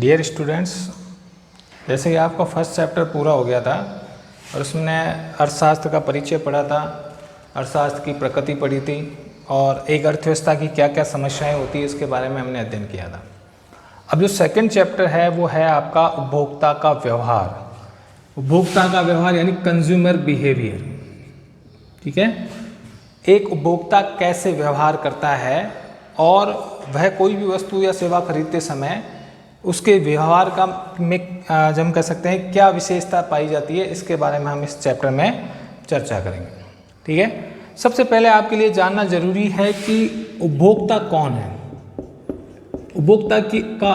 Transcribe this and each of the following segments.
Dear students, जैसे कि आपका फर्स्ट चैप्टर पूरा हो गया था और उसमें अर्थशास्त्र का परिचय पढ़ा था, अर्थशास्त्र की प्रकृति पढ़ी थी और एक अर्थव्यवस्था की क्या क्या समस्याएं होती है इसके बारे में हमने अध्ययन किया था। अब जो सेकंड चैप्टर है वो है आपका उपभोक्ता का व्यवहार। उपभोक्ता का व्यवहार यानी कंज्यूमर बिहेवियर। ठीक है, एक उपभोक्ता कैसे व्यवहार करता है और वह कोई भी वस्तु या सेवा खरीदते समय उसके व्यवहार का में जब हम कह सकते हैं क्या विशेषता पाई जाती है, इसके बारे में हम इस चैप्टर में चर्चा करेंगे। ठीक है, सबसे पहले आपके लिए जानना जरूरी है कि उपभोक्ता कौन है। उपभोक्ता की का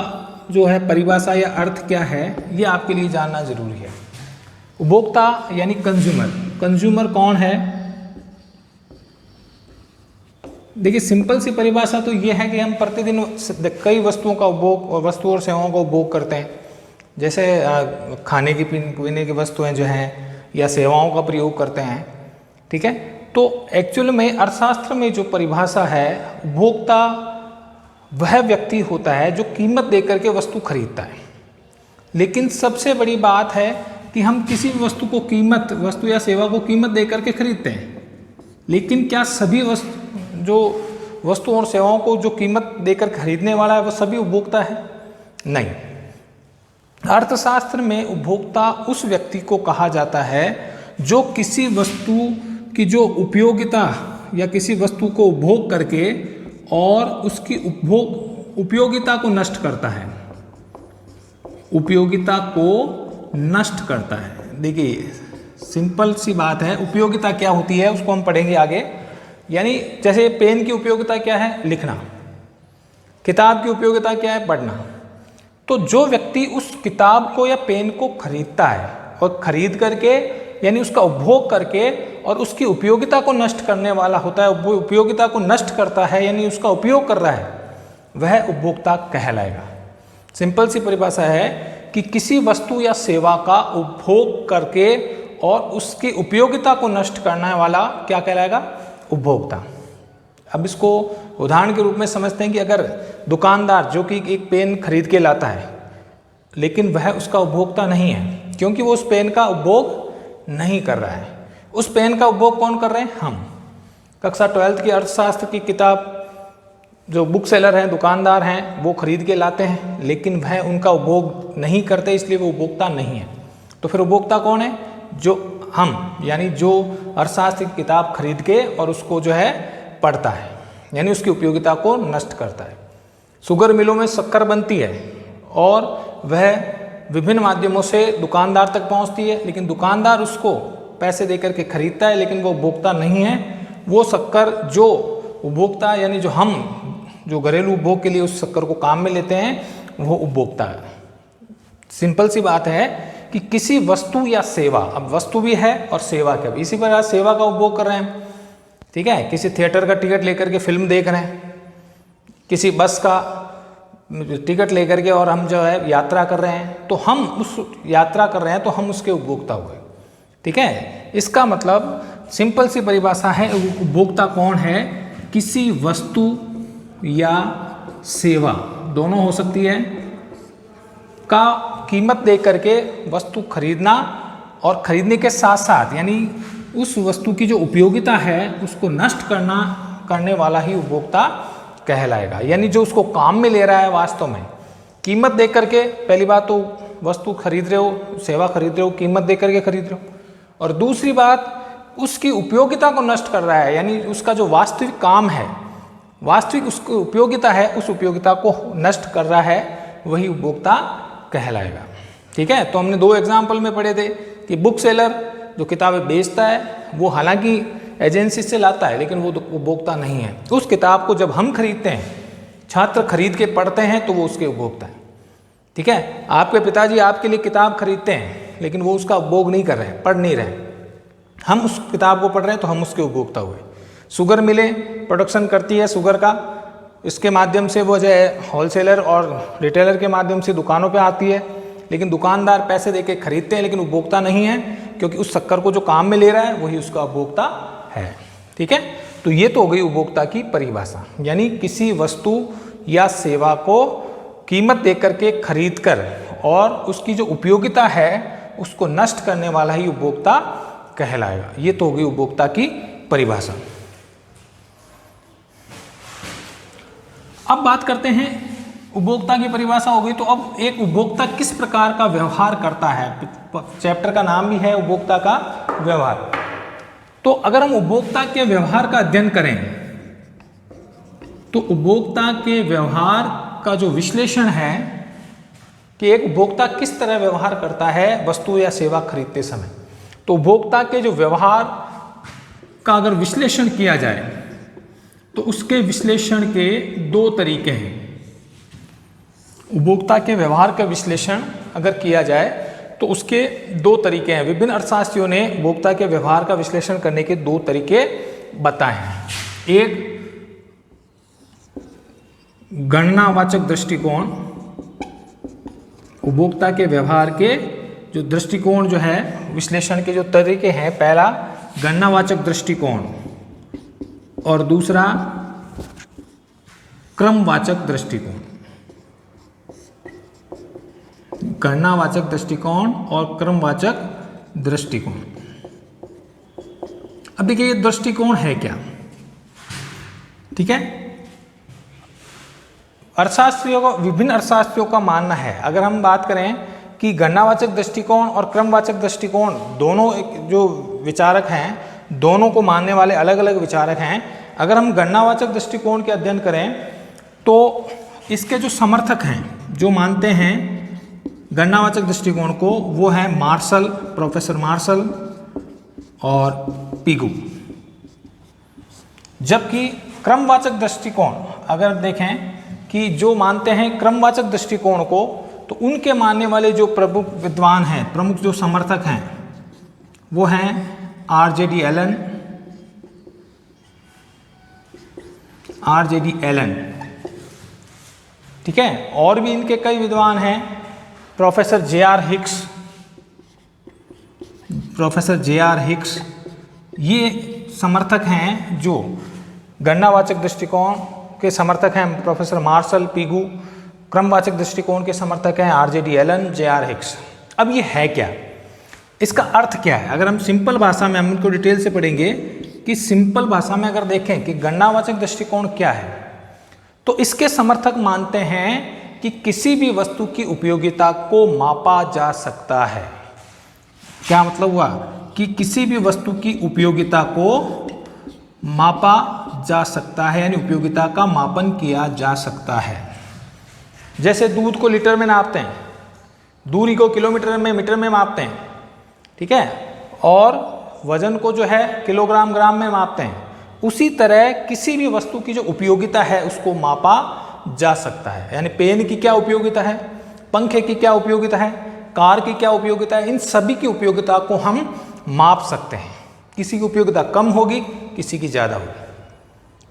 जो है परिभाषा या अर्थ क्या है, ये आपके लिए जानना जरूरी है। उपभोक्ता यानी कंज्यूमर। कंज्यूमर कौन है? देखिए, सिंपल सी परिभाषा तो ये है कि हम प्रतिदिन कई वस्तुओं का उपभोग, वस्तु और सेवाओं का उपभोग करते हैं। जैसे खाने की पीने की वस्तुएं जो हैं या सेवाओं का प्रयोग करते हैं। ठीक है, तो एक्चुअल में अर्थशास्त्र में जो परिभाषा है, उपभोक्ता वह व्यक्ति होता है जो कीमत देकर के वस्तु खरीदता है। लेकिन सबसे बड़ी बात है कि हम किसी भी वस्तु या सेवा को कीमत देकर के खरीदते हैं, लेकिन क्या सभी वस्तु और सेवाओं को जो कीमत देकर खरीदने वाला है वो सभी उपभोक्ता है? नहीं। अर्थशास्त्र में उपभोक्ता उस व्यक्ति को कहा जाता है जो किसी वस्तु की जो उपयोगिता या किसी वस्तु को उपभोग करके और उसकी उपयोगिता को नष्ट करता है। उपयोगिता को नष्ट करता है। देखिए, सिंपल सी बात है, उपयोगिता क्या होती है उसको हम पढ़ेंगे आगे। यानी जैसे पेन की उपयोगिता क्या है? लिखना। किताब की उपयोगिता क्या है? पढ़ना। तो जो व्यक्ति उस किताब को या पेन को खरीदता है और खरीद करके यानी उसका उपभोग करके और उसकी उपयोगिता को नष्ट करने वाला होता है, उपयोगिता को नष्ट करता है यानी उसका उपयोग कर रहा है, वह उपभोक्ता कहलाएगा। सिंपल सी परिभाषा है कि किसी वस्तु या सेवा का उपभोग करके और उसकी उपयोगिता को नष्ट करने वाला क्या कहलाएगा? उपभोक्ता। अब इसको उदाहरण के रूप में समझते हैं कि अगर दुकानदार जो कि एक पेन खरीद के लाता है लेकिन वह उसका उपभोक्ता नहीं है, क्योंकि वो उस पेन का उपभोग नहीं कर रहा है। उस पेन का उपभोग कौन कर रहे हैं? हम। कक्षा 12th की अर्थशास्त्र की किताब जो बुक सेलर हैं, दुकानदार हैं, वो खरीद के लाते हैं लेकिन वह उनका उपभोग नहीं करते, इसलिए वो उपभोक्ता नहीं है। तो फिर उपभोक्ता कौन है? जो हम, यानी जो अर्थशास्त्र की किताब खरीद के और उसको जो है पढ़ता है, यानी उसकी उपयोगिता को नष्ट करता है। शुगर मिलों में शक्कर बनती है और वह विभिन्न माध्यमों से दुकानदार तक पहुंचती है, लेकिन दुकानदार उसको पैसे देकर के खरीदता है, लेकिन वो उपभोक्ता नहीं है। वो शक्कर जो उपभोक्ता यानी जो हम जो घरेलू उपभोग के लिए उस शक्कर को काम में लेते हैं, वो उपभोक्ता है। सिंपल सी बात है कि किसी वस्तु या सेवा, अब वस्तु भी है और सेवा का भी, इसी प्रकार सेवा का उपभोग कर रहे हैं। ठीक है, किसी थिएटर का टिकट लेकर के फिल्म देख रहे हैं, किसी बस का टिकट लेकर के और हम जो है यात्रा कर रहे हैं, तो हम उस यात्रा कर रहे हैं तो हम उसके उपभोक्ता हुए। ठीक है, इसका मतलब सिंपल सी परिभाषा है, उपभोक्ता कौन है? किसी वस्तु या सेवा, दोनों हो सकती है, का कीमत दे करके वस्तु खरीदना और खरीदने के साथ साथ यानी उस वस्तु की जो उपयोगिता है उसको नष्ट करने वाला ही उपभोक्ता कहलाएगा। यानी जो उसको काम में ले रहा है, वास्तव में कीमत दे करके, पहली बात तो वस्तु खरीद रहे हो, सेवा खरीद रहे हो, कीमत दे करके खरीद रहे हो, और दूसरी बात उसकी उपयोगिता को नष्ट कर रहा है, यानी उसका जो वास्तविक काम है, वास्तविक उसकी उपयोगिता है, उस उपयोगिता को नष्ट कर रहा है, वही उपभोक्ता कहलाएगा। ठीक है, तो हमने 2 एग्जाम्पल में पढ़े थे कि बुक सेलर जो किताबें बेचता है वो हालांकि एजेंसी से लाता है लेकिन वो उपभोक्ता नहीं है। उस किताब को जब हम खरीदते हैं, छात्र खरीद के पढ़ते हैं, तो वो उसके उपभोक्ता है। ठीक है, आपके पिताजी आपके लिए किताब खरीदते हैं लेकिन वो उसका उपभोग नहीं कर रहे हैं, पढ़ नहीं रहे, हम उस किताब को पढ़ रहे हैं तो हम उसके उपभोक्ता हुए। शुगर मिलें प्रोडक्शन करती है शुगर का, इसके माध्यम से वो जो है होलसेलर और रिटेलर के माध्यम से दुकानों पे आती है, लेकिन दुकानदार पैसे देके खरीदते हैं लेकिन उपभोक्ता नहीं है, क्योंकि उस शक्कर को जो काम में ले रहा है वही उसका उपभोक्ता है। ठीक है, तो ये तो हो गई उपभोक्ता की परिभाषा, यानी किसी वस्तु या सेवा को कीमत दे करके खरीद कर और उसकी जो उपयोगिता है उसको नष्ट करने वाला ही उपभोक्ता कहलाएगा। ये तो होगी उपभोक्ता की परिभाषा। अब बात करते हैं, उपभोक्ता की परिभाषा हो गई, तो अब एक उपभोक्ता किस प्रकार का व्यवहार करता है। चैप्टर का नाम भी है उपभोक्ता का व्यवहार। तो अगर हम उपभोक्ता के व्यवहार का अध्ययन करें तो उपभोक्ता के व्यवहार का जो विश्लेषण है कि एक उपभोक्ता किस तरह व्यवहार करता है वस्तु या सेवा खरीदते समय, तो उपभोक्ता के जो व्यवहार का अगर विश्लेषण किया जाए तो उसके विश्लेषण के दो तरीके हैं। उपभोक्ता के व्यवहार का विश्लेषण अगर किया जाए तो उसके दो तरीके हैं। विभिन्न अर्थशास्त्रियों ने उपभोक्ता के व्यवहार का विश्लेषण करने के दो तरीके बताए हैं। एक गणनावाचक दृष्टिकोण, उपभोक्ता के व्यवहार के जो दृष्टिकोण जो है विश्लेषण के जो तरीके हैं, पहला गणनावाचक दृष्टिकोण और दूसरा क्रमवाचक दृष्टिकोण। गणनावाचक दृष्टिकोण और क्रमवाचक दृष्टिकोण। अब देखिए ये दृष्टिकोण है क्या, ठीक है। अर्थशास्त्रियों का, विभिन्न अर्थशास्त्रियों का मानना है, अगर हम बात करें कि गणनावाचक दृष्टिकोण और क्रमवाचक दृष्टिकोण दोनों जो विचारक हैं, दोनों को मानने वाले अलग अलग विचारक हैं। अगर हम गणनावाचक दृष्टिकोण के अध्ययन करें तो इसके जो समर्थक हैं, जो मानते हैं गणनावाचक दृष्टिकोण को, वो है मार्शल, प्रोफेसर मार्शल और पिगू। जबकि क्रमवाचक दृष्टिकोण अगर देखें कि जो मानते हैं क्रमवाचक दृष्टिकोण को, तो उनके मानने वाले जो प्रमुख विद्वान हैं, प्रमुख जो समर्थक हैं, वो हैं आरजेडी एलन, ठीक है। और भी इनके कई विद्वान हैं, प्रोफेसर जे आर हिक्स, ये समर्थक हैं जो गणनावाचक दृष्टिकोण के समर्थक हैं प्रोफेसर मार्शल, पिगू। क्रमवाचक दृष्टिकोण के समर्थक हैं RJD Allen, J R Hicks. अब ये है क्या, इसका अर्थ क्या है। अगर हम सिंपल भाषा में, हम इनको डिटेल से पढ़ेंगे कि सिंपल भाषा में अगर देखें कि गणनावाचक दृष्टिकोण क्या है, तो इसके समर्थक मानते हैं कि किसी भी वस्तु की उपयोगिता को मापा जा सकता है। क्या मतलब हुआ कि किसी भी वस्तु की उपयोगिता को मापा जा सकता है, यानी उपयोगिता का मापन किया जा सकता है। जैसे दूध को लीटर में नापते हैं, दूरी को किलोमीटर में, मीटर में मापते हैं, ठीक है, और वजन को जो है किलोग्राम, ग्राम में मापते हैं। उसी तरह किसी भी वस्तु की जो उपयोगिता है उसको मापा जा सकता है। यानी पेन की क्या उपयोगिता है, पंखे की क्या उपयोगिता है, कार की क्या उपयोगिता है, इन सभी की उपयोगिता को हम माप सकते हैं। किसी की उपयोगिता कम होगी, किसी की ज़्यादा होगी,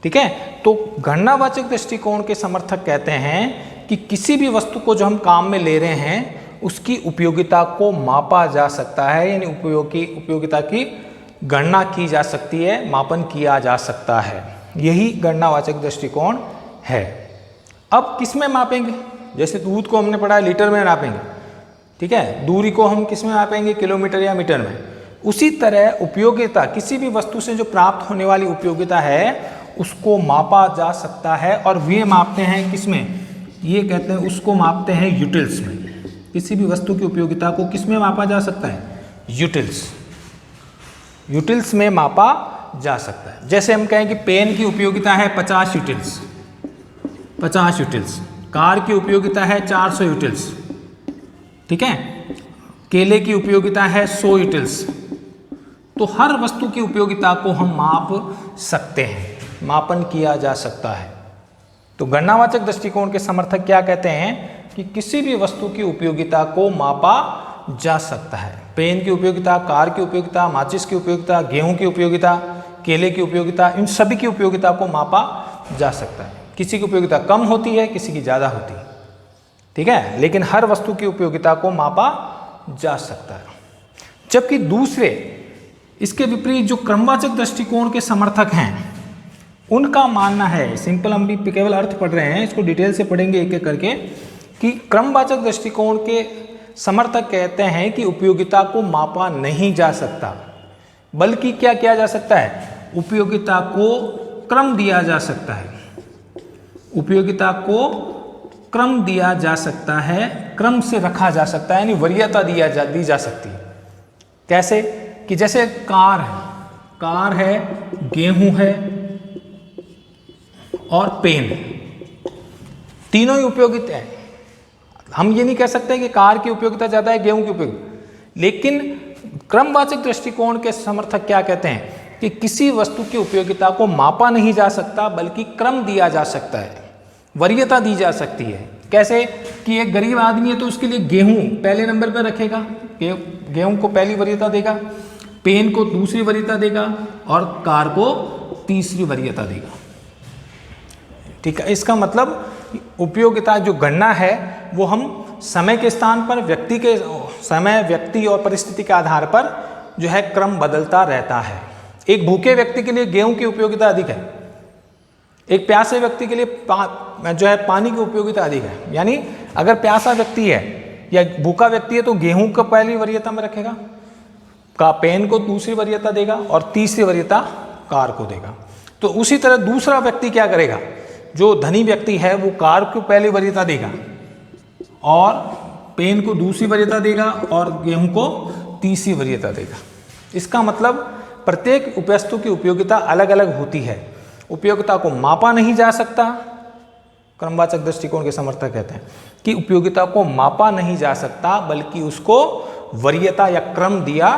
ठीक है। तो गणनावाचक दृष्टिकोण के समर्थक कहते हैं कि किसी भी वस्तु को जो हम काम में ले रहे हैं उसकी उपयोगिता को मापा जा सकता है, यानी उपयोगिता की गणना की जा सकती है, मापन किया जा सकता है। यही गणनावाचक दृष्टिकोण है। अब किस में मापेंगे, जैसे दूध को हमने पढ़ा है लीटर में नापेंगे, ठीक है, दूरी को हम किस में मापेंगे, किलोमीटर या मीटर में। उसी तरह उपयोगिता, किसी भी वस्तु से जो प्राप्त होने वाली उपयोगिता है उसको मापा जा सकता है, और वे मापते हैं किसमें, ये कहते हैं उसको मापते हैं यूटिल्स में। किसी भी वस्तु की उपयोगिता को किस में मापा जा सकता है, यूटिल्स में मापा जा सकता है। जैसे हम कहें कि पेन की उपयोगिता है 50 यूटिल्स, कार की उपयोगिता है 400 यूटिल्स, ठीक है, केले की उपयोगिता है 100 यूटिल्स। तो हर वस्तु की उपयोगिता को हम माप सकते हैं, मापन किया जा सकता है। तो गणनावाचक दृष्टिकोण के समर्थक क्या कहते हैं कि किसी भी वस्तु की उपयोगिता को मापा जा सकता है। पेन की उपयोगिता, कार की उपयोगिता, माचिस की उपयोगिता, गेहूं की उपयोगिता, केले की उपयोगिता, इन सभी की उपयोगिता को मापा जा सकता है। किसी की उपयोगिता कम होती है, किसी की ज़्यादा होती है, ठीक है, लेकिन हर वस्तु की उपयोगिता को मापा जा सकता है। जबकि दूसरे, इसके विपरीत जो क्रमवाचक दृष्टिकोण के समर्थक हैं, उनका मानना है, सिंपल हम भी केवल अर्थ पढ़ रहे हैं, इसको डिटेल से पढ़ेंगे एक एक करके, कि क्रमवाचक दृष्टिकोण के समर्थक कहते हैं कि उपयोगिता को मापा नहीं जा सकता, बल्कि क्या किया जा सकता है, उपयोगिता को क्रम दिया जा सकता है। उपयोगिता को क्रम दिया जा सकता है, क्रम से रखा जा सकता है, यानी वरीयता दी जा सकती है। कैसे कि जैसे कार है, गेहूं है और पेन, तीनों ही उपयोगित है। हम ये नहीं कह सकते कि कार की उपयोगिता ज़्यादा है, गेहूं की उपयोगिता, लेकिन क्रमवाचक दृष्टिकोण के समर्थक क्या कहते हैं कि किसी वस्तु की उपयोगिता को मापा नहीं जा सकता, बल्कि क्रम दिया जा सकता है, वरीयता दी जा सकती है। कैसे कि एक गरीब आदमी है तो उसके लिए गेहूं पहले नंबर पर रखेगा, गेहूं को पहली वरीयता देगा, पेन को दूसरी वरीयता देगा और कार को तीसरी वरीयता देगा। ठीक है, इसका मतलब उपयोगिता जो गणना है वो हम समय के स्थान पर, व्यक्ति और परिस्थिति के आधार पर जो है क्रम बदलता रहता है। एक भूखे व्यक्ति के लिए गेहूं की उपयोगिता अधिक है, एक प्यासे व्यक्ति के लिए जो है पानी की उपयोगिता अधिक है। यानी अगर प्यासा व्यक्ति है या भूखा व्यक्ति है तो गेहूं को पहली वरीयता में रखेगा, का पेन को दूसरी वरीयता देगा और तीसरी वरीयता कार को देगा। तो उसी तरह दूसरा व्यक्ति क्या करेगा, जो धनी व्यक्ति है वो कार को पहली वरीयता देगा और पेन को दूसरी वरीयता देगा और गेहूं को तीसरी वरीयता देगा। इसका मतलब प्रत्येक वस्तु की उपयोगिता अलग अलग होती है, उपयोगिता को मापा नहीं जा सकता। क्रमवाचक दृष्टिकोण के समर्थक कहते हैं कि उपयोगिता को मापा नहीं जा सकता, बल्कि उसको वरीयता या क्रम दिया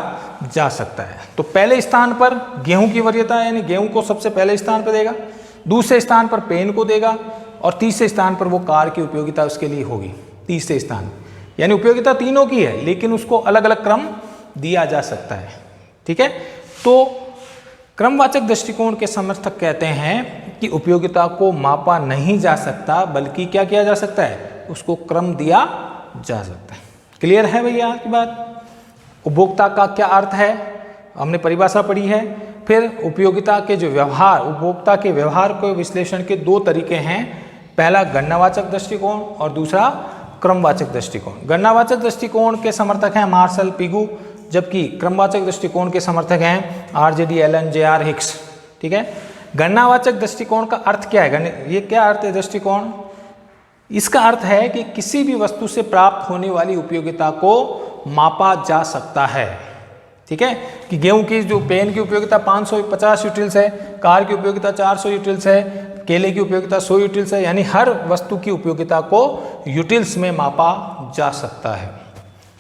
जा सकता है। तो पहले स्थान पर गेहूं की वरीयता, यानी गेहूं को सबसे पहले स्थान पर देगा, दूसरे स्थान पर पेन को देगा और तीसरे स्थान पर वो कार की उपयोगिता उसके लिए होगी तीसरे स्थान। यानी उपयोगिता तीनों की है, लेकिन उसको अलग अलग क्रम दिया जा सकता है। ठीक है, तो क्रमवाचक दृष्टिकोण के समर्थक कहते हैं कि उपयोगिता को मापा नहीं जा सकता, बल्कि क्या किया जा सकता है, उसको क्रम दिया जा सकता है। क्लियर है भैया आपकी बात? उपभोक्ता का क्या अर्थ है, हमने परिभाषा पढ़ी है। फिर उपयोगिता के जो व्यवहार, उपभोक्ता के व्यवहार को विश्लेषण के दो तरीके हैं, पहला गणनावाचक दृष्टिकोण और दूसरा क्रमवाचक दृष्टिकोण। गणनावाचक दृष्टिकोण के समर्थक हैं मार्शल पिगू, जबकि क्रमवाचक दृष्टिकोण के समर्थक हैं RJD एलन JR हिक्स। ठीक है, गणनावाचक दृष्टिकोण का अर्थ क्या है, ये क्या अर्थ है दृष्टिकोण? इसका अर्थ है कि किसी भी वस्तु से प्राप्त होने वाली उपयोगिता को मापा जा सकता है। ठीक है, कि गेहूं की जो पेन की उपयोगिता 550 यूटिल्स है, कार की उपयोगिता 400 यूटिल्स है, केले की उपयोगिता 100 यूटिल्स है, यानी हर वस्तु की उपयोगिता को यूटिल्स में मापा जा सकता है।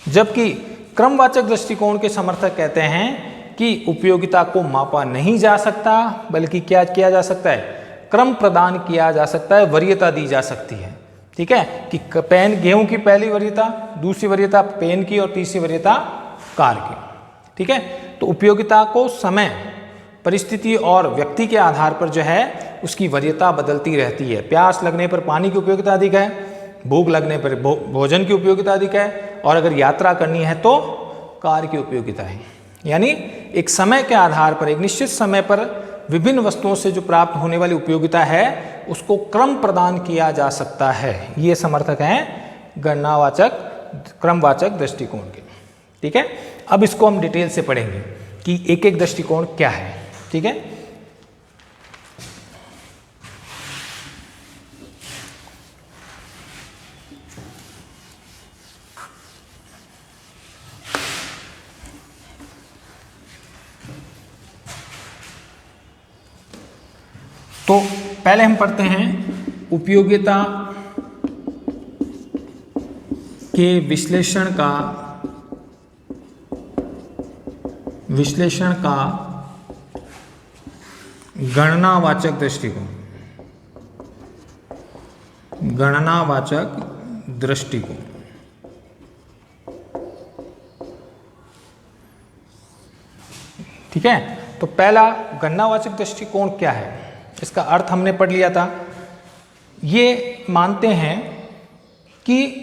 जबकि क्रमवाचक दृष्टिकोण के समर्थक कहते हैं कि उपयोगिता को मापा नहीं जा सकता, बल्कि क्या किया जा सकता है, क्रम प्रदान किया जा सकता है, वरीयता दी जा सकती है। ठीक है, कि पेन गेहूं की पहली वरीयता, दूसरी वरीयता पेन की और तीसरी वरीयता कार की। ठीक है, तो उपयोगिता को समय, परिस्थिति और व्यक्ति के आधार पर जो है उसकी वरीयता बदलती रहती है। प्यास लगने पर पानी की उपयोगिता अधिक है, भूख लगने पर भोजन की उपयोगिता अधिक है, और अगर यात्रा करनी है तो कार की उपयोगिता है। यानी एक समय के आधार पर, एक निश्चित समय पर विभिन्न वस्तुओं से जो प्राप्त होने वाली उपयोगिता है उसको क्रम प्रदान किया जा सकता है। ये समर्थक हैं गणनावाचक क्रमवाचक दृष्टिकोण के। ठीक है, अब इसको हम डिटेल से पढ़ेंगे कि एक एक दृष्टिकोण क्या है। ठीक है, तो पहले हम पढ़ते हैं उपयोगिता के विश्लेषण का गणनावाचक दृष्टिकोण। गणनावाचक दृष्टिकोण। ठीक है, तो पहला गणनावाचक दृष्टिकोण क्या है, इसका अर्थ हमने पढ़ लिया था। ये मानते हैं कि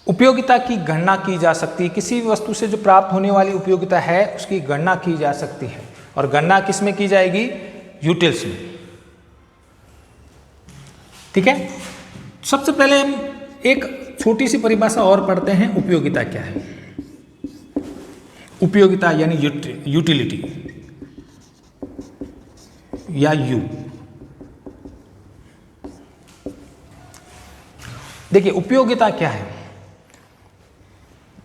उपयोगिता की गणना की जा सकती है, किसी भी वस्तु से जो प्राप्त होने वाली उपयोगिता है उसकी गणना की जा सकती है, और गणना किस में की जाएगी, यूटिल्स में। ठीक है, सबसे पहले हम एक छोटी सी परिभाषा और पढ़ते हैं, उपयोगिता क्या है। उपयोगिता यानी यूटिलिटी या यू। देखिए उपयोगिता क्या है।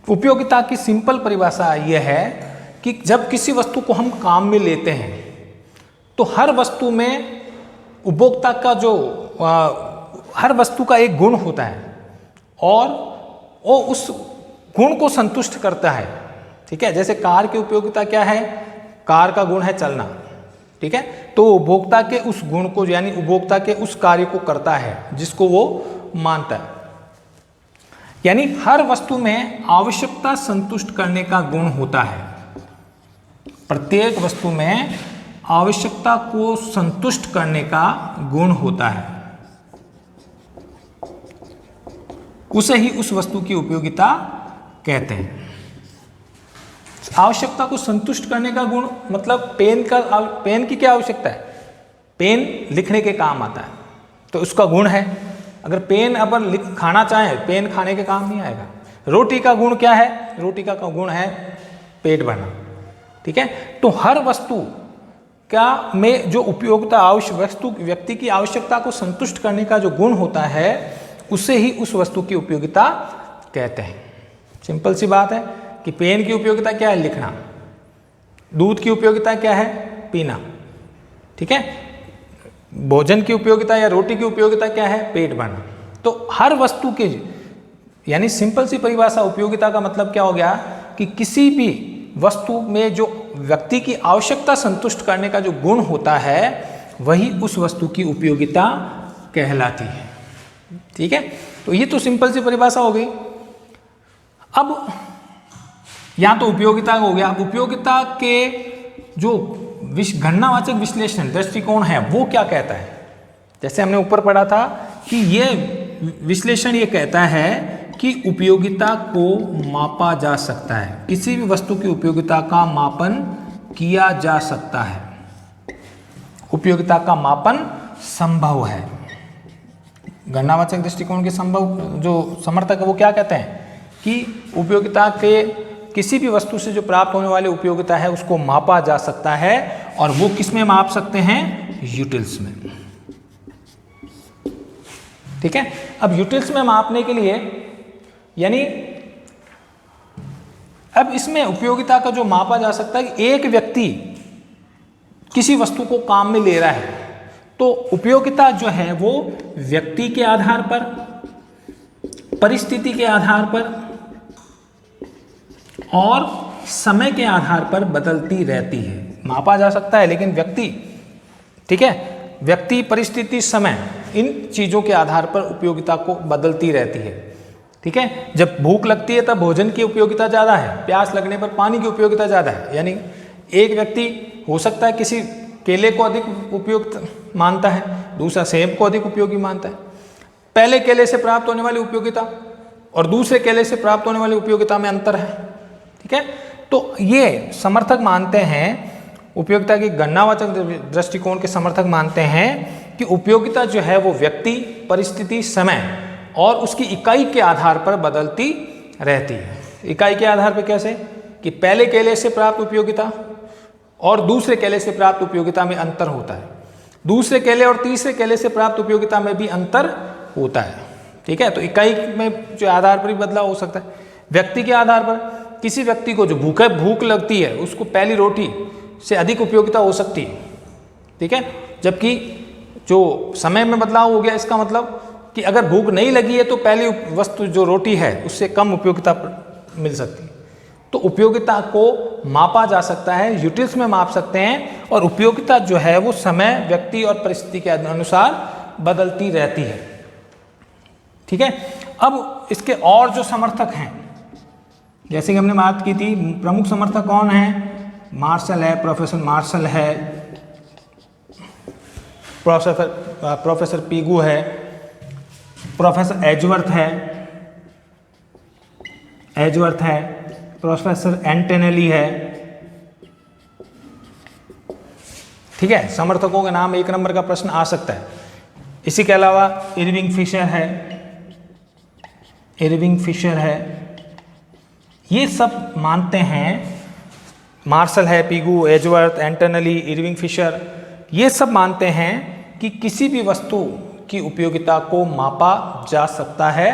उपयोगिता की सिंपल परिभाषा यह है कि जब किसी वस्तु को हम काम में लेते हैं तो हर वस्तु में उपभोक्ता का जो हर वस्तु का एक गुण होता है और वो उस गुण को संतुष्ट करता है। ठीक है, जैसे कार की उपयोगिता क्या है, कार का गुण है चलना। ठीक है, तो उपभोक्ता के उस गुण को यानी उपभोक्ता के उस कार्य को करता है जिसको वो मानता है। यानी हर वस्तु में आवश्यकता संतुष्ट करने का गुण होता है। प्रत्येक वस्तु में आवश्यकता को संतुष्ट करने का गुण होता है, उसे ही उस वस्तु की उपयोगिता कहते हैं। आवश्यकता को संतुष्ट करने का गुण मतलब पेन की क्या आवश्यकता है, पेन लिखने के काम आता है तो उसका गुण है। अगर पेन अपन खाना चाहें, पेन खाने के काम नहीं आएगा। रोटी का गुण क्या है, रोटी का गुण है पेट भरना। ठीक है, तो हर वस्तु का में जो उपयोगिता वस्तु व्यक्ति की आवश्यकता को संतुष्ट करने का जो गुण होता है उसे ही उस वस्तु की उपयोगिता कहते हैं। सिंपल सी बात है कि पेन की उपयोगिता क्या है, लिखना। दूध की उपयोगिता क्या है, पीना। ठीक है, भोजन की उपयोगिता या रोटी की उपयोगिता क्या है, पेट भरना। तो हर वस्तु के यानी सिंपल सी परिभाषा उपयोगिता का मतलब क्या हो गया कि किसी भी वस्तु में जो व्यक्ति की आवश्यकता संतुष्ट करने का जो गुण होता है वही उस वस्तु की उपयोगिता कहलाती है। ठीक है, तो ये तो सिंपल सी परिभाषा हो गई। अब यहाँ तो उपयोगिता हो गया। उपयोगिता के जो गणनावाचक विश्लेषण दृष्टिकोण है वो क्या कहता है। जैसे हमने ऊपर पढ़ा था कि ये विश्लेषण ये कहता है कि उपयोगिता को मापा जा सकता है, किसी भी वस्तु की उपयोगिता का मापन किया जा सकता है। उपयोगिता का मापन संभव है। गणनावाचक दृष्टिकोण के संभव जो समर्थक है वो क्या कहते हैं कि उपयोगिता के किसी भी वस्तु से जो प्राप्त होने वाली उपयोगिता है उसको मापा जा सकता है, और वो किस में माप सकते हैं, यूटिल्स में। ठीक है, अब यूटिल्स में मापने के लिए यानी अब इसमें उपयोगिता का जो मापा जा सकता है कि एक व्यक्ति किसी वस्तु को काम में ले रहा है तो उपयोगिता जो है वो व्यक्ति के आधार पर, परिस्थिति के आधार पर और समय के आधार पर बदलती रहती है। मापा जा सकता है लेकिन व्यक्ति, ठीक है, व्यक्ति, परिस्थिति, समय, इन चीज़ों के आधार पर उपयोगिता को बदलती रहती है। ठीक है, जब भूख लगती है तब भोजन की उपयोगिता ज़्यादा है, प्यास लगने पर पानी की उपयोगिता ज़्यादा है। यानी एक व्यक्ति हो सकता है किसी केले को अधिक उपयुक्त मानता है, दूसरा सेब को अधिक उपयोगी मानता है। पहले केले से प्राप्त होने वाली उपयोगिता और दूसरे केले से प्राप्त होने वाली उपयोगिता में अंतर है। ठीक है, तो ये समर्थक मानते हैं, उपयोगिता की गणनावाचक दृष्टिकोण के समर्थक मानते हैं कि उपयोगिता जो है वो व्यक्ति, परिस्थिति, समय और उसकी इकाई के आधार पर बदलती रहती है। इकाई के आधार पर कैसे कि पहले केले से प्राप्त उपयोगिता और दूसरे केले से प्राप्त उपयोगिता में अंतर होता है, दूसरे केले और तीसरे केले से प्राप्त उपयोगिता में भी अंतर होता है। ठीक है, तो इकाई में जो आधार पर भी बदलाव हो सकता है। व्यक्ति के आधार पर किसी व्यक्ति को जो भूख लगती है उसको पहली रोटी से अधिक उपयोगिता हो सकती है। ठीक है, जबकि जो समय में बदलाव हो गया इसका मतलब कि अगर भूख नहीं लगी है तो पहली वस्तु जो रोटी है उससे कम उपयोगिता मिल सकती है। तो उपयोगिता को मापा जा सकता है, यूटिल्स में माप सकते हैं, और उपयोगिता जो है वो समय, व्यक्ति और परिस्थिति के अनुसार बदलती रहती है। ठीक है, अब इसके और जो समर्थक हैं, जैसे कि हमने बात की थी, प्रमुख समर्थक कौन है, मार्शल है, प्रोफेसर मार्शल है, प्रोफेसर पीगू है, प्रोफेसर एजवर्थ है, प्रोफेसर एंटेनेली है। ठीक है, समर्थकों के नाम 1 नंबर का प्रश्न आ सकता है। इसी के अलावा इरविंग फिशर है, इरविंग फिशर है, ये सब मानते हैं, मार्शल है, पिगू, एजवर्थ, एंटनली, इरविंग फिशर, ये सब मानते हैं कि किसी भी वस्तु की उपयोगिता को मापा जा सकता है,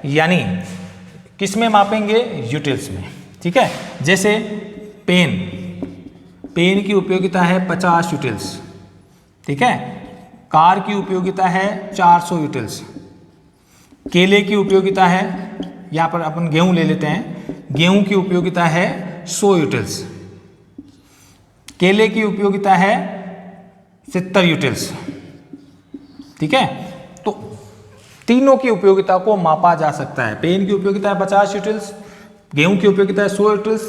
यानी किस में मापेंगे? यूटिल्स में। ठीक है, जैसे पेन की उपयोगिता है 50 यूटिल्स। ठीक है, कार की उपयोगिता है 400 यूटिल्स। केले की उपयोगिता है, यहाँ पर अपन गेहूं ले लेते हैं, गेहूं की उपयोगिता है 100 यूटिल्स। केले की उपयोगिता है 70 यूटिल्स। ठीक है, तो तीनों की उपयोगिता को मापा जा सकता है। पेन की उपयोगिता है 50 यूटिल्स, गेहूं की उपयोगिता है 100 यूटिल्स,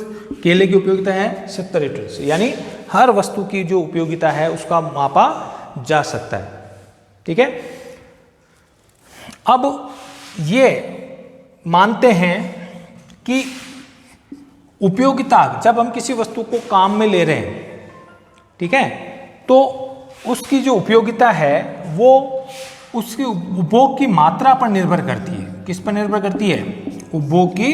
केले की उपयोगिता है 70 यूटिल्स, यानी हर वस्तु की जो उपयोगिता है उसका मापा जा सकता है। ठीक है, अब ये मानते हैं कि उपयोगिता, जब हम किसी वस्तु को काम में ले रहे हैं, ठीक है, तो उसकी जो उपयोगिता है वो उसके उपभोग की मात्रा पर निर्भर करती है। किस पर निर्भर करती है? उपभोग की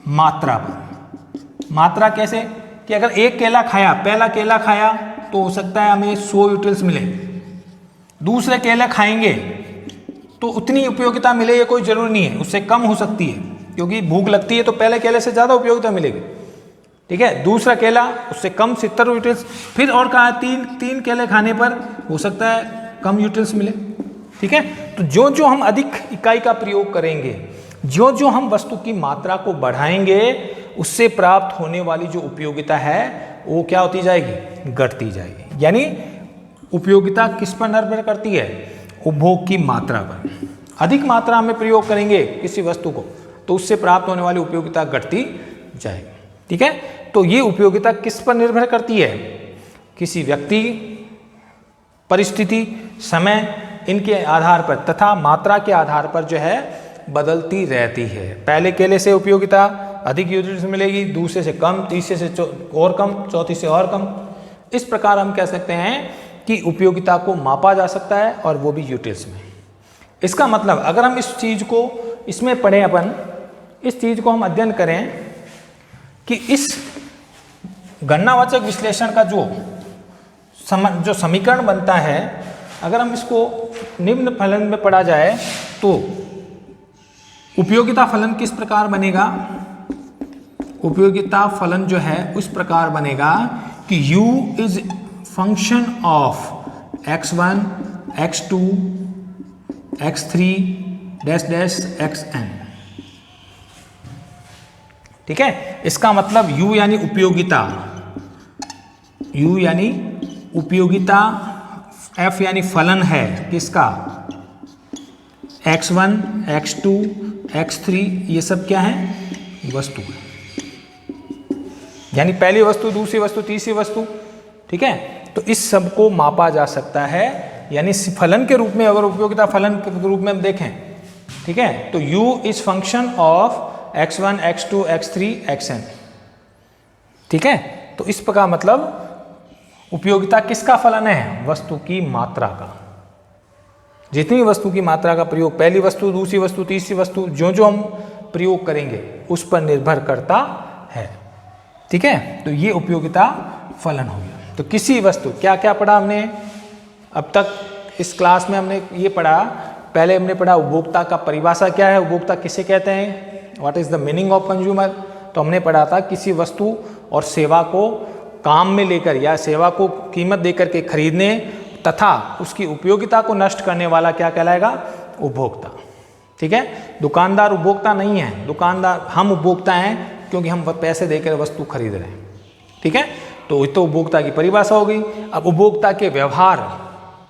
मात्रा पर। मात्रा कैसे? कि अगर एक केला खाया, पहला केला खाया तो हो सकता है हमें 100 यूटिल्स मिले, दूसरे केले खाएंगे तो उतनी उपयोगिता मिले ये कोई जरूरी नहीं है, उससे कम हो सकती है, क्योंकि भूख लगती है तो पहले केले से ज़्यादा उपयोगिता मिलेगी। ठीक है, दूसरा केला उससे कम 70 यूटिल्स, फिर और कहा तीन केले खाने पर हो सकता है कम यूटिल्स मिले। ठीक है, तो जो जो हम अधिक इकाई का प्रयोग करेंगे, जो जो हम वस्तु की मात्रा को बढ़ाएंगे, उससे प्राप्त होने वाली जो उपयोगिता है वो क्या होती जाएगी? घटती जाएगी। यानी उपयोगिता किस पर निर्भर करती है? उपभोग की मात्रा पर। अधिक मात्रा में प्रयोग करेंगे किसी वस्तु को तो उससे प्राप्त होने वाली उपयोगिता घटती जाएगी। ठीक है, तो ये उपयोगिता किस पर निर्भर करती है? किसी व्यक्ति, परिस्थिति, समय, इनके आधार पर तथा मात्रा के आधार पर जो है बदलती रहती है। पहले केले से उपयोगिता अधिक यूटिल्स मिलेगी, दूसरे से कम, तीसरे से और कम, चौथी से और कम। इस प्रकार हम कह सकते हैं कि उपयोगिता को मापा जा सकता है और वो भी यूटिल्स में। इसका मतलब अगर हम इस चीज़ को इसमें पढ़ें, अपन इस चीज़ को हम अध्ययन करें कि इस गणनावाचक विश्लेषण का जो समीकरण बनता है, अगर हम इसको निम्न फलन में पढ़ा जाए तो उपयोगिता फलन किस प्रकार बनेगा? उपयोगिता फलन जो है उस प्रकार बनेगा कि u is function of x1, x2, x3 dash dash xn। ठीक है, इसका मतलब u यानी उपयोगिता, u यानी उपयोगिता, f यानी फलन है किसका? x1, x2, x3, ये सब क्या है? वस्तु, यानी पहली वस्तु, दूसरी वस्तु, तीसरी वस्तु। ठीक है, तो इस सब को मापा जा सकता है, यानी फलन के रूप में, अगर उपयोगिता फलन के रूप में हम देखें, ठीक है, तो u is function of x1, x2, x3, xn। ठीक है, तो इस प्रकार मतलब उपयोगिता किसका फलन है? वस्तु की मात्रा का। जितनी वस्तु की मात्रा का प्रयोग, पहली वस्तु, दूसरी वस्तु, तीसरी वस्तु, जो जो हम प्रयोग करेंगे उस पर निर्भर करता है। ठीक है, तो ये उपयोगिता फलन हो गया। तो किसी वस्तु, क्या क्या पढ़ा हमने अब तक इस क्लास में? हमने ये पढ़ा, पहले हमने पढ़ा उपभोक्ता का परिभाषा क्या है, उपभोक्ता किसे कहते हैं, what is the meaning of consumer. तो हमने पढ़ा था किसी वस्तु और सेवा को काम में लेकर या सेवा को कीमत देकर के खरीदने तथा उसकी उपयोगिता को नष्ट करने वाला क्या कहलाएगा? उपभोक्ता। ठीक है, दुकानदार उपभोक्ता नहीं है, दुकानदार हम उपभोक्ता हैं क्योंकि हम पैसे देकर वस्तु खरीद रहे हैं। ठीक है, तो उपभोक्ता की परिभाषा हो गई। अब उपभोक्ता के व्यवहार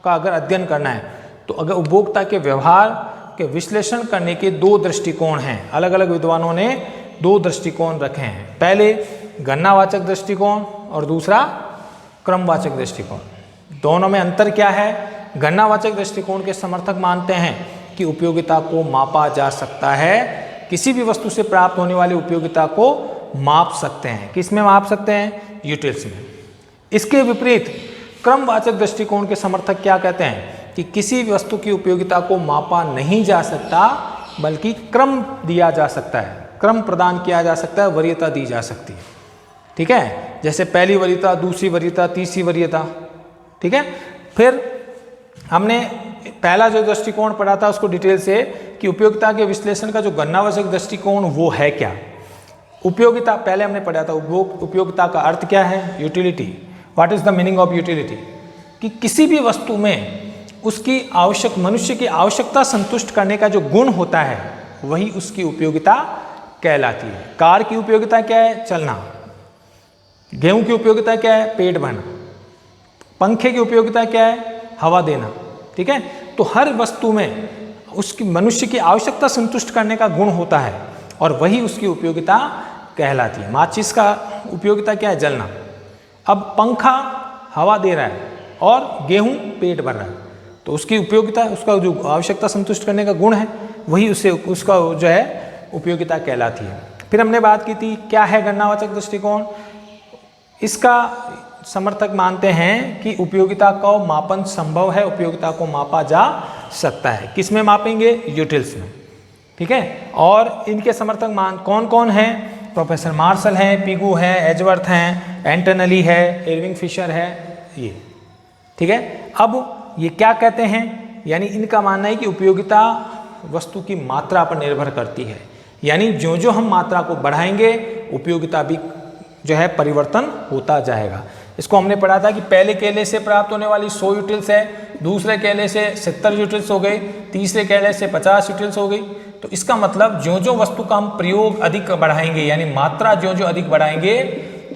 का अगर अध्ययन करना है तो अगर उपभोक्ता के व्यवहार के विश्लेषण करने के दो दृष्टिकोण हैं, अलग अलग विद्वानों ने दो दृष्टिकोण रखे हैं। पहले गणनावाचक दृष्टिकोण और दूसरा क्रमवाचक दृष्टिकोण। दोनों में अंतर क्या है? गणनावाचक दृष्टिकोण के समर्थक मानते हैं कि उपयोगिता को मापा जा सकता है, किसी भी वस्तु से प्राप्त होने वाली उपयोगिता को माप सकते हैं। किस में माप सकते हैं? यूटिल्स में। इसके विपरीत क्रमवाचक दृष्टिकोण के समर्थक क्या कहते हैं कि किसी वस्तु की उपयोगिता को मापा नहीं जा सकता, बल्कि क्रम दिया जा सकता है, क्रम प्रदान किया जा सकता है, वरीयता दी जा सकती है। ठीक है, जैसे पहली वरीयता, दूसरी वरीयता, तीसरी वरीयता। ठीक है, फिर हमने पहला जो दृष्टिकोण पढ़ा था उसको डिटेल से कि उपयोगिता के विश्लेषण का जो गणनावाचक दृष्टिकोण वो है क्या। उपयोगिता पहले हमने पढ़ा था, उपयोगिता का अर्थ क्या है, utility. What is the meaning of utility, कि किसी भी वस्तु में उसकी आवश्यक, मनुष्य की आवश्यकता संतुष्ट करने का जो गुण होता है वही उसकी उपयोगिता कहलाती है। कार की उपयोगिता क्या है, चलना। गेहूं की उपयोगिता क्या है, पेट भरना। पंखे की उपयोगिता क्या है, हवा देना। ठीक है, तो हर वस्तु में उसकी मनुष्य की आवश्यकता संतुष्ट करने का गुण होता है और वही उसकी उपयोगिता कहलाती है। माचिस का उपयोगिता क्या है, जलना। अब पंखा हवा दे रहा है और गेहूं पेट भर रहा है, तो उसकी उपयोगिता, उसका जो आवश्यकता संतुष्ट करने का गुण है वही उससे उसका जो है उपयोगिता कहलाती है। फिर हमने बात की थी क्या है गणनावाचक दृष्टिकोण। इसका समर्थक मानते हैं कि उपयोगिता का मापन संभव है, उपयोगिता को मापा जा सकता है। किस में मापेंगे, यूटिल्स में। ठीक है, और इनके समर्थक कौन कौन हैं, प्रोफेसर मार्शल हैं, पिगू है, एजवर्थ हैं, एंटनली है, इरविंग फिशर है, ये। ठीक है, अब ये क्या कहते हैं, यानी इनका मानना है कि उपयोगिता वस्तु की मात्रा पर निर्भर करती है, यानी जो जो हम मात्रा को बढ़ाएंगे उपयोगिता भी जो है परिवर्तन होता जाएगा। इसको हमने पढ़ा था कि पहले केले से प्राप्त होने वाली 100 यूटिल्स है, दूसरे केले से 70 यूटिल्स हो गई, तीसरे केले से 50 यूटिल्स हो गई। तो इसका मतलब जो जो वस्तु का हम प्रयोग अधिक बढ़ाएंगे, यानी मात्रा जो जो अधिक बढ़ाएंगे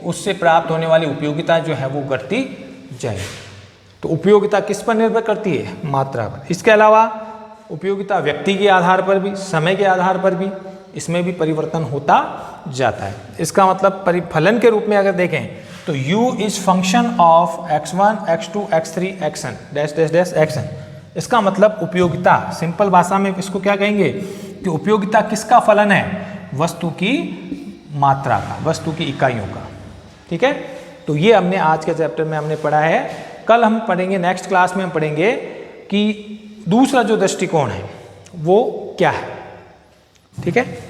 उससे प्राप्त होने वाली उपयोगिता जो है वो बढ़ती जाएगी। तो उपयोगिता किस पर निर्भर करती है, मात्रा पर। इसके अलावा उपयोगिता व्यक्ति के आधार पर भी, समय के आधार पर भी इसमें भी परिवर्तन होता जाता है। इसका मतलब परिफलन के रूप में अगर देखें तो u is function of x1, x2, x3, xn dash dash dash xn। इसका मतलब उपयोगिता, सिंपल भाषा में इसको क्या कहेंगे कि उपयोगिता किसका फलन है, वस्तु की मात्रा का, वस्तु की इकाइयों का। ठीक है, तो ये हमने आज के चैप्टर में हमने पढ़ा है। कल हम पढ़ेंगे, नेक्स्ट क्लास में हम पढ़ेंगे कि दूसरा जो दृष्टिकोण है वो क्या है। ठीक है।